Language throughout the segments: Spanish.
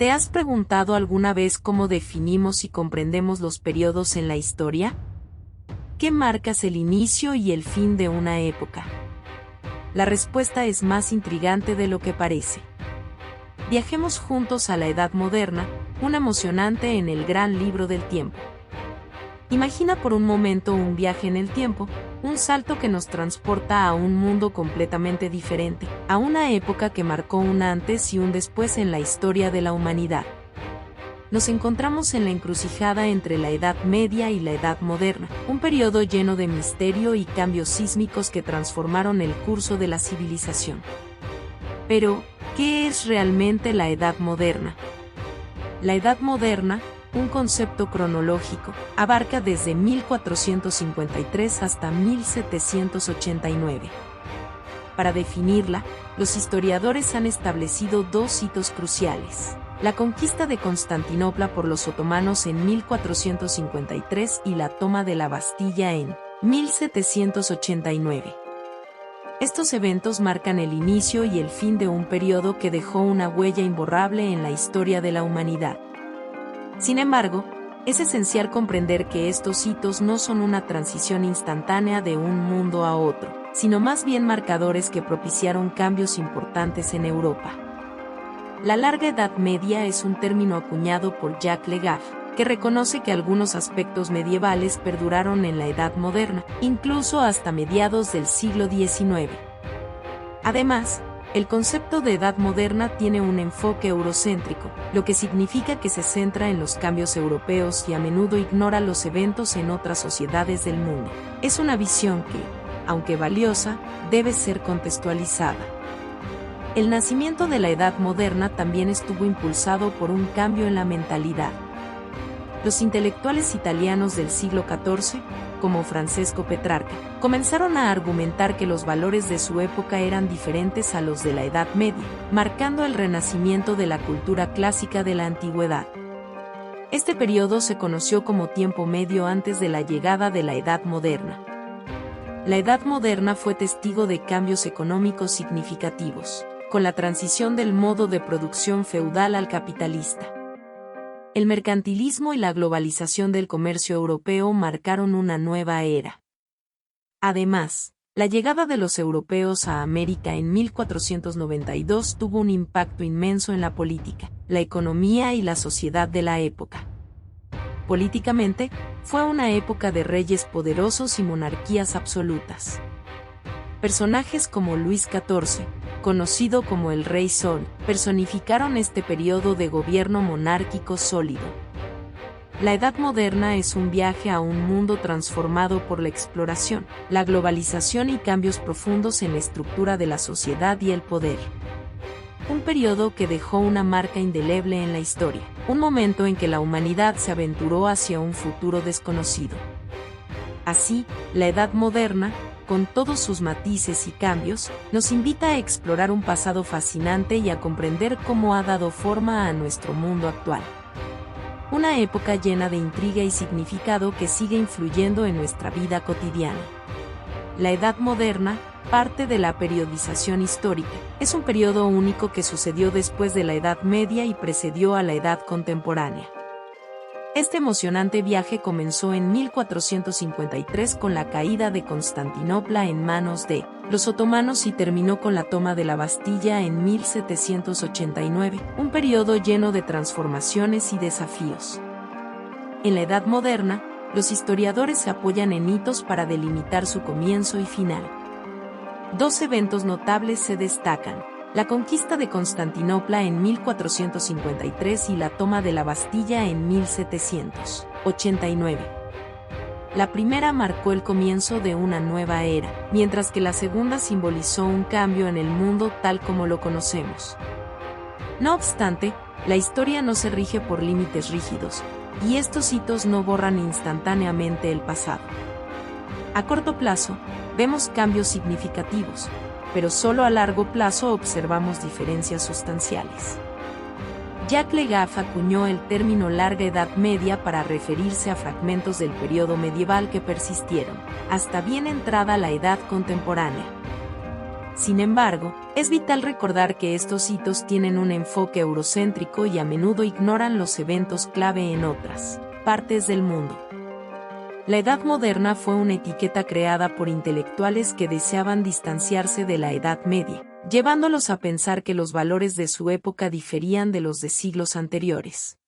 ¿Te has preguntado alguna vez cómo definimos y comprendemos los periodos en la historia? ¿Qué marcas el inicio y el fin de una época? La respuesta es más intrigante de lo que parece. Viajemos juntos a la Edad Moderna, un emocionante en el gran libro del tiempo. Imagina por un momento un viaje en el tiempo, un salto que nos transporta a un mundo completamente diferente, a una época que marcó un antes y un después en la historia de la humanidad. Nos encontramos en la encrucijada entre la Edad Media y la Edad Moderna, un periodo lleno de misterio y cambios sísmicos que transformaron el curso de la civilización. Pero, ¿qué es realmente la Edad Moderna? La Edad Moderna, un concepto cronológico, abarca desde 1453 hasta 1789. Para definirla, los historiadores han establecido dos hitos cruciales: la conquista de Constantinopla por los otomanos en 1453 y la toma de la Bastilla en 1789. Estos eventos marcan el inicio y el fin de un periodo que dejó una huella imborrable en la historia de la humanidad. Sin embargo, es esencial comprender que estos hitos no son una transición instantánea de un mundo a otro, sino más bien marcadores que propiciaron cambios importantes en Europa. La larga Edad Media es un término acuñado por Jacques Le Goff, que reconoce que algunos aspectos medievales perduraron en la Edad Moderna, incluso hasta mediados del siglo XIX. Además, el concepto de Edad Moderna tiene un enfoque eurocéntrico, lo que significa que se centra en los cambios europeos y a menudo ignora los eventos en otras sociedades del mundo. Es una visión que, aunque valiosa, debe ser contextualizada. El nacimiento de la Edad Moderna también estuvo impulsado por un cambio en la mentalidad. Los intelectuales italianos del siglo XIV, como Francesco Petrarca, comenzaron a argumentar que los valores de su época eran diferentes a los de la Edad Media, marcando el renacimiento de la cultura clásica de la antigüedad. Este periodo se conoció como tiempo medio antes de la llegada de la Edad Moderna. La Edad Moderna fue testigo de cambios económicos significativos, con la transición del modo de producción feudal al capitalista. El mercantilismo y la globalización del comercio europeo marcaron una nueva era. Además, la llegada de los europeos a América en 1492 tuvo un impacto inmenso en la política, la economía y la sociedad de la época. Políticamente, fue una época de reyes poderosos y monarquías absolutas. Personajes como Luis XIV, conocido como el Rey Sol, personificaron este periodo de gobierno monárquico sólido. La Edad Moderna es un viaje a un mundo transformado por la exploración, la globalización y cambios profundos en la estructura de la sociedad y el poder. Un periodo que dejó una marca indeleble en la historia, un momento en que la humanidad se aventuró hacia un futuro desconocido. Así, la Edad Moderna, con todos sus matices y cambios, nos invita a explorar un pasado fascinante y a comprender cómo ha dado forma a nuestro mundo actual. Una época llena de intriga y significado que sigue influyendo en nuestra vida cotidiana. La Edad Moderna, parte de la periodización histórica, es un periodo único que sucedió después de la Edad Media y precedió a la Edad Contemporánea. Este emocionante viaje comenzó en 1453 con la caída de Constantinopla en manos de los otomanos y terminó con la toma de la Bastilla en 1789, un periodo lleno de transformaciones y desafíos. En la Edad Moderna, los historiadores se apoyan en hitos para delimitar su comienzo y final. Dos eventos notables se destacan: la conquista de Constantinopla en 1453 y la toma de la Bastilla en 1789. La primera marcó el comienzo de una nueva era, mientras que la segunda simbolizó un cambio en el mundo tal como lo conocemos. No obstante, la historia no se rige por límites rígidos, y estos hitos no borran instantáneamente el pasado. A corto plazo, vemos cambios significativos, pero solo a largo plazo observamos diferencias sustanciales. Jacques Le Goff acuñó el término larga Edad Media para referirse a fragmentos del periodo medieval que persistieron, hasta bien entrada la Edad Contemporánea. Sin embargo, es vital recordar que estos hitos tienen un enfoque eurocéntrico y a menudo ignoran los eventos clave en otras partes del mundo. La Edad Moderna fue una etiqueta creada por intelectuales que deseaban distanciarse de la Edad Media, llevándolos a pensar que los valores de su época diferían de los de siglos anteriores.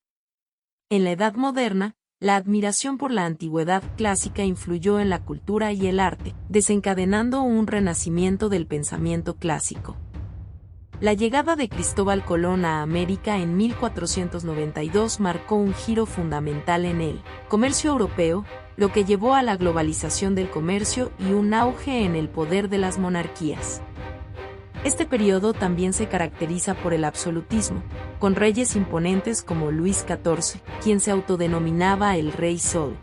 En la Edad Moderna, la admiración por la antigüedad clásica influyó en la cultura y el arte, desencadenando un renacimiento del pensamiento clásico. La llegada de Cristóbal Colón a América en 1492 marcó un giro fundamental en el comercio europeo, lo que llevó a la globalización del comercio y un auge en el poder de las monarquías. Este periodo también se caracteriza por el absolutismo, con reyes imponentes como Luis XIV, quien se autodenominaba el Rey Sol.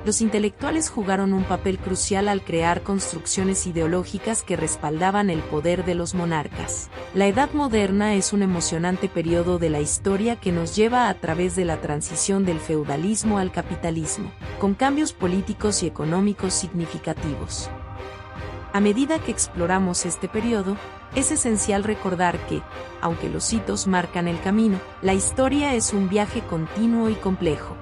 Los intelectuales jugaron un papel crucial al crear construcciones ideológicas que respaldaban el poder de los monarcas. La Edad Moderna es un emocionante periodo de la historia que nos lleva a través de la transición del feudalismo al capitalismo, con cambios políticos y económicos significativos. A medida que exploramos este periodo, es esencial recordar que, aunque los hitos marcan el camino, la historia es un viaje continuo y complejo.